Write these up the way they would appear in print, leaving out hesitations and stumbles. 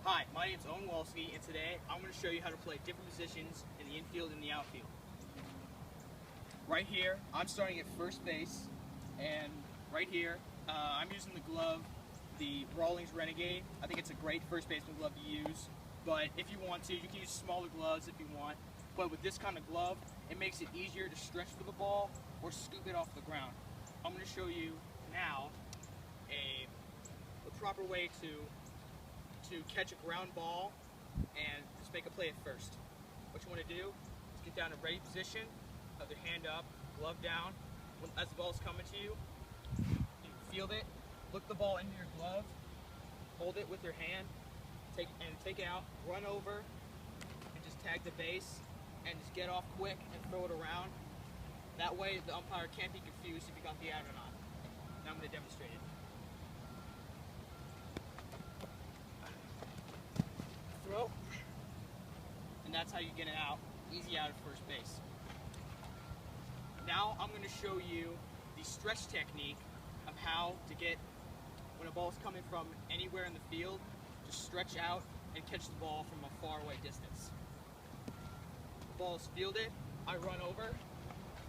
Hi, my name is Owen Wolski, and today I'm going to show you how to play different positions in the infield and the outfield. Right here, I'm starting at first base, and right here, I'm using the glove, the Rawlings Renegade. I think it's a great first baseman glove to use, but if you want to, you can use smaller gloves if you want. But with this kind of glove, it makes it easier to stretch for the ball or scoop it off the ground. I'm going to show you now the proper way to catch a ground ball and just make a play at first. What you want to do is get down in ready position, have your hand up, glove down. As the ball is coming to you, you field it, look the ball into your glove, hold it with your hand, take it out, run over, and just tag the base, and just get off quick and throw it around. That way the umpire can't be confused if you got the out or not. Now I'm going to demonstrate it. Throw, and that's how you get it out, easy out at first base. Now I'm going to show you the stretch technique of how to get, when a ball is coming from anywhere in the field, just stretch out and catch the ball from a far away distance. The ball is fielded, I run over,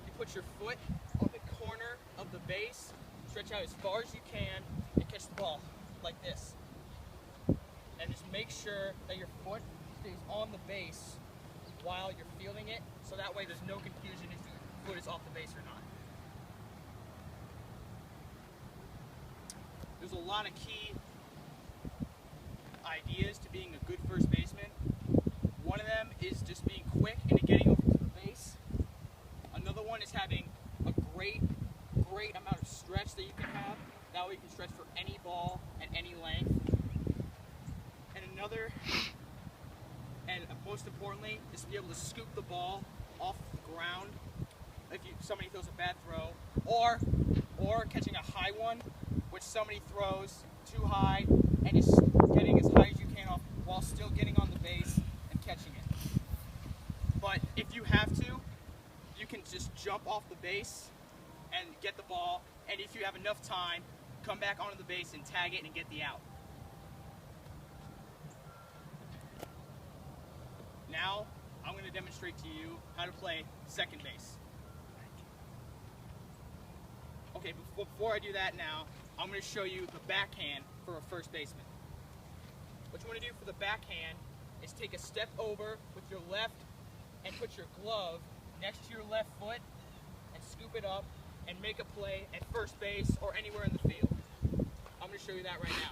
you put your foot on the corner of the base, stretch out as far as you can, and catch the ball like this. And just make sure that your foot stays on the base while you're fielding it, so that way there's no confusion if your foot is off the base or not. There's a lot of key ideas to being a good first baseman. One of them is just being quick and getting over to the base. Another one is having a great amount of stretch that you can have. That way you can stretch for any ball at any length. Another, and most importantly, is to be able to scoop the ball off the ground if somebody throws a bad throw, or catching a high one, which somebody throws too high, and just getting as high as you can off while still getting on the base and catching it. But if you have to, you can just jump off the base and get the ball, and if you have enough time, come back onto the base and tag it and get the out. Now, I'm going to demonstrate to you how to play second base. Okay, before I do that now, I'm going to show you the backhand for a first baseman. What you want to do for the backhand is take a step over with your left and put your glove next to your left foot and scoop it up and make a play at first base or anywhere in the field. I'm going to show you that right now.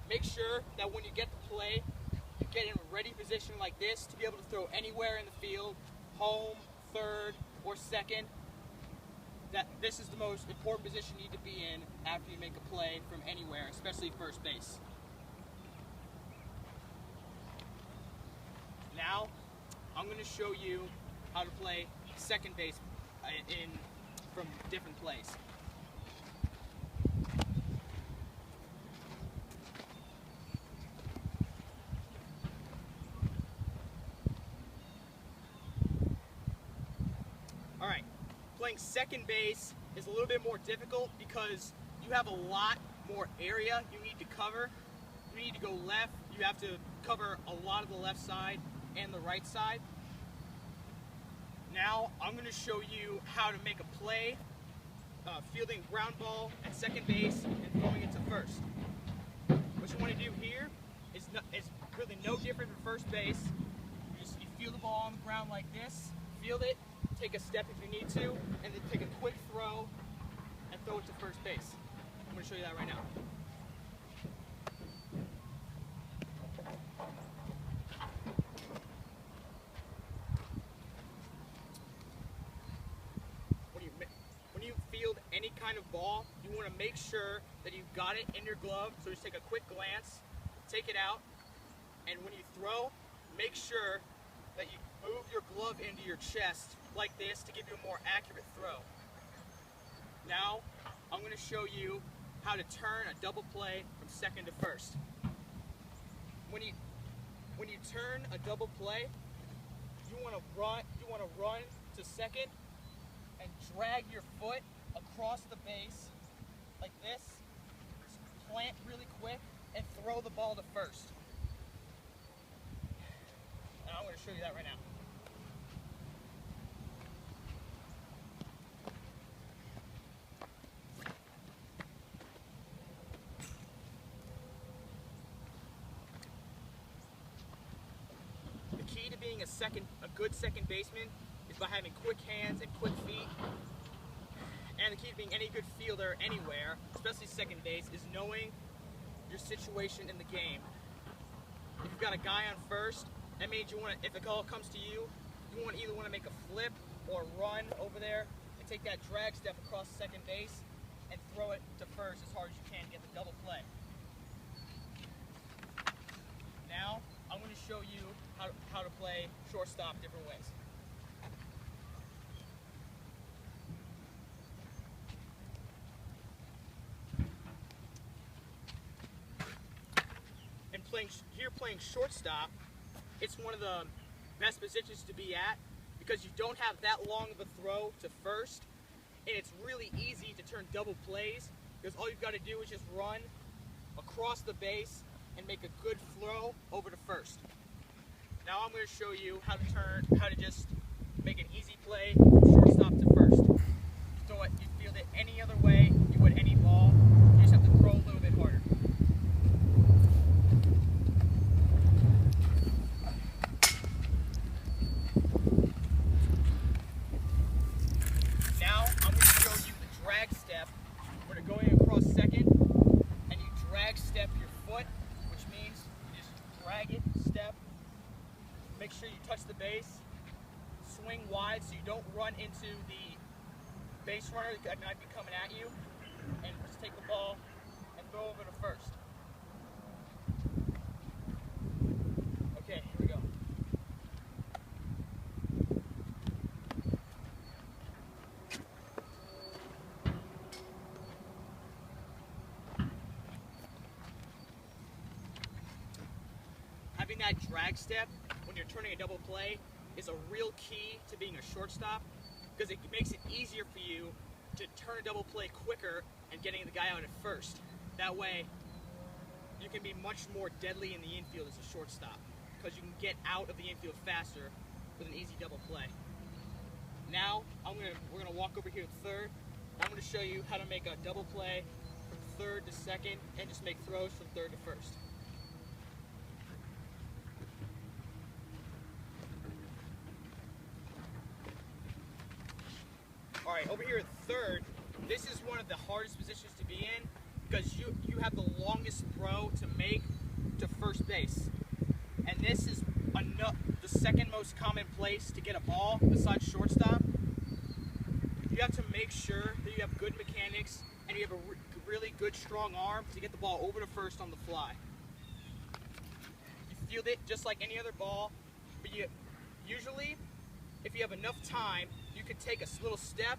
Make sure that when you get the play, you get in a ready position like this to be able to throw anywhere in the field, home, third, or second. That this is the most important position you need to be in after you make a play from anywhere, especially first base. Now, I'm going to show you how to play second base from different plays. Alright, playing second base is a little bit more difficult because you have a lot more area you need to cover. You need to go left, you have to cover a lot of the left side and the right side. Now I'm going to show you how to make a play, fielding ground ball at second base and throwing it to first. What you want to do here is really no different from first base. You field the ball on the ground like this, field it, take a step if you need to, and then take a quick throw and throw it to first base. I'm going to show you that right now. When you field any kind of ball, you want to make sure that you've got it in your glove, so just take a quick glance, take it out, and when you throw, make sure that you move your glove into your chest like this to give you a more accurate throw. Now, I'm going to show you how to turn a double play from second to first. When you turn a double play, you want to run to second and drag drag your foot across the base like this, plant really quick, and throw the ball to first. And I'm going to show you that right now. The key to being a good second baseman is by having quick hands and quick feet. And the key to being any good fielder anywhere, especially second base, is knowing your situation in the game. If you've got a guy on first, that means if the call comes to you, you either want to make a flip or run over there and take that drag step across second base and throw it to first as hard as you can to get the double play. Now, I'm going to show you how to play shortstop different ways. Playing shortstop, it's one of the best positions to be at because you don't have that long of a throw to first, and it's really easy to turn double plays because all you've got to do is just run across the base and make a good throw over to first. Now I'm going to show you how to just make an easy play from shortstop to first. So you field it any other way you would any ball, you just have to throw a little bit harder. Going across second, and you drag step your foot, which means you just drag it, step, make sure you touch the base, swing wide so you don't run into the base runner that might be coming at you, and just take the ball and throw over to first. Okay, here we go. Having that drag step when you're turning a double play is a real key to being a shortstop because it makes it easier for you to turn a double play quicker and getting the guy out at first. That way, you can be much more deadly in the infield as a shortstop because you can get out of the infield faster with an easy double play. Now, we're gonna walk over here to third. I'm gonna show you how to make a double play from third to second and just make throws from third to first. All right, over here at third, this is one of the hardest positions to be in because you have the longest throw to make to first base. And this is the second most common place to get a ball besides shortstop. You have to make sure that you have good mechanics and you have a really good strong arm to get the ball over to first on the fly. You field it just like any other ball, but usually, if you have enough time, you can take a little step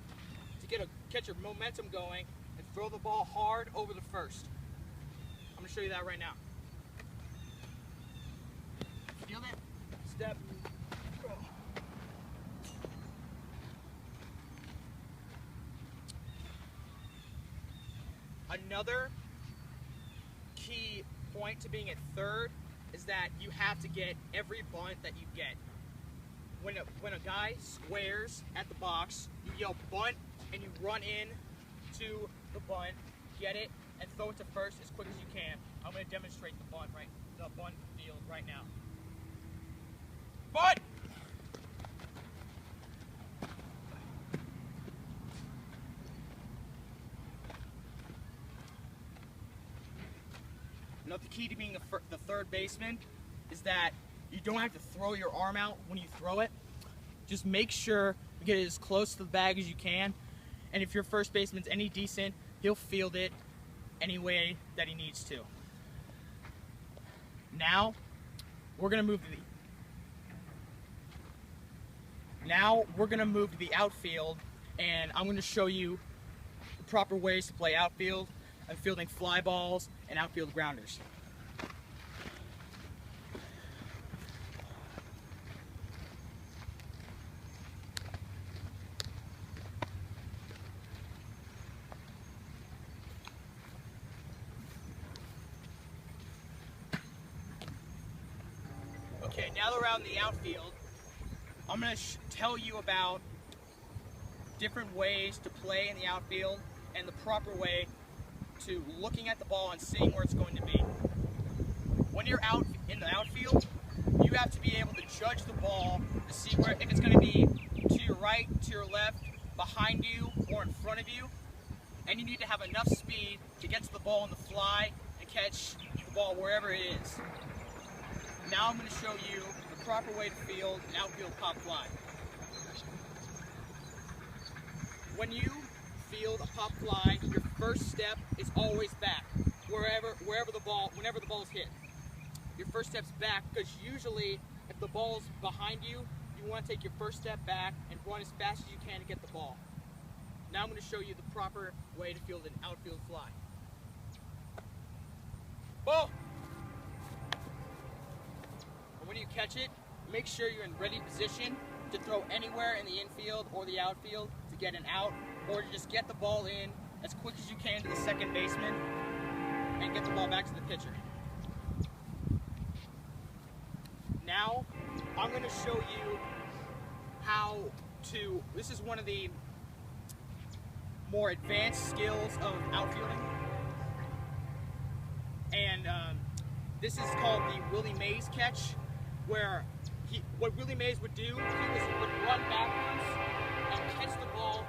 to catch your momentum going and throw the ball hard over the first. I'm going to show you that right now. Field it, step, go. Another key point to being at third is that you have to get every bunt that you get. When a guy squares at the box, you yell bunt and you run in to the bunt, get it, and throw it to first as quick as you can. I'm going to demonstrate the bunt field right now. Bunt! Now the key to being the third baseman is that you don't have to throw your arm out when you throw it. Just make sure you get it as close to the bag as you can. And if your first baseman's any decent, he'll field it any way that he needs to. Now, we're gonna move to the outfield, and I'm gonna show you the proper ways to play outfield and fielding fly balls and outfield grounders. Okay, now that we're out in the outfield, I'm going to tell you about different ways to play in the outfield and the proper way to looking at the ball and seeing where it's going to be. When you're out in the outfield, you have to be able to judge the ball to see where, if it's going to be to your right, to your left, behind you, or in front of you. And you need to have enough speed to get to the ball on the fly and catch the ball wherever it is. Now I'm going to show you the proper way to field an outfield pop fly. When you field a pop fly, your first step is always back, whenever the ball is hit. Your first step's back because usually if the ball's behind you, you want to take your first step back and run as fast as you can to get the ball. Now I'm going to show you the proper way to field an outfield fly. Ball! And when you catch it, make sure you're in ready position to throw anywhere in the infield or the outfield to get an out, or to just get the ball in as quick as you can to the second baseman and get the ball back to the pitcher. Now, I'm going to show you how to, this is one of the more advanced skills of outfielding, and this is called the Willie Mays catch, where what Willie Mays would do, he would run backwards and catch the ball